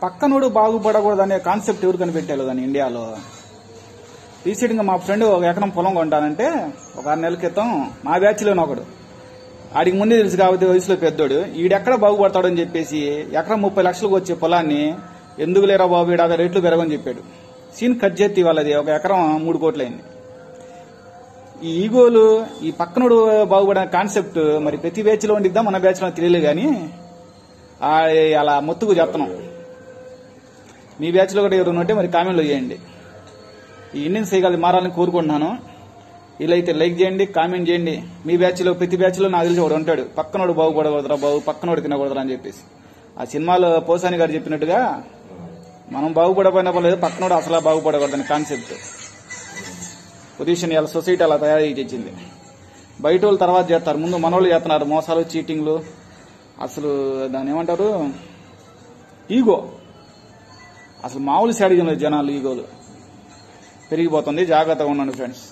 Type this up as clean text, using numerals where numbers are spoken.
పక్కనోడు బాగుపడకూడదనే concept ఎవరు కనిపెట్టారు దాన్ని ఇండియాలో. రీసెంట్గా మా ఫ్రెండ్ ఒక ఎకరం పొలం కొంటానంటే ఒక 6 నెలల క్రితం మా బ్యాచ్లోనే ఒకడు, ఆడికి ముందే తెలుసు కాబట్టి వయసులో పెద్దోడు, ఈడెక్కడ బాగుపడతాడని చెప్పేసి ఎకరం 30 లక్షలకు వచ్చే పొలాన్ని ఎందుకు లేరా బాబు ఈడ రేట్లు పెరగని చెప్పాడు. సీన్ కట్ చేతి వాళ్ళది ఒక ఎకరం 3 కోట్లయింది. ఈ ఈగోలు, ఈ పక్కనోడు బాగుపడే కాన్సెప్ట్ మరి ప్రతి బ్యాచ్లో ఉండిద్దా మన బ్యాచ్లో తెలియదు కానీ అలా మొత్తుకు చెప్తున్నాం. మీ బ్యాచ్లో కూడా ఎవరు ఉంటే మరి కామెంట్లో చేయండి. ఈ ఇండియన్ సైకాలజీ మారాలని కోరుకుంటున్నాను. వీలైతే లైక్ చేయండి, కామెంట్ చేయండి. మీ బ్యాచ్లో ప్రతి బ్యాచ్లో నాకు తెలిసి ఒకడు ఉంటాడు, పక్కనోడు బాగుపడకూడదురా బాబు, పక్కనోడు తినకూడదురా అని చెప్పేసి. ఆ సినిమాలో పోసాని గారు చెప్పినట్టుగా మనం బాగుపడపోయినా పర్లేదు, పక్కనోడు అసలు బాగుపడకూడదని కాన్సెప్ట్ పొజిషన్ ఇలా సొసైటీ అలా తయారు తెచ్చింది. బయట వాళ్ళు తర్వాత చేస్తారు, ముందు మనోళ్ళు చేస్తున్నారు మోసాలు, చీటింగ్లు. అసలు దాన్ని ఏమంటారు, ఈగో. అసలు మామూలు శాడిజం లేదు, జనాలు ఈగోలు పెరిగిపోతుంది. జాగ్రత్తగా ఉండండి ఫ్రెండ్స్.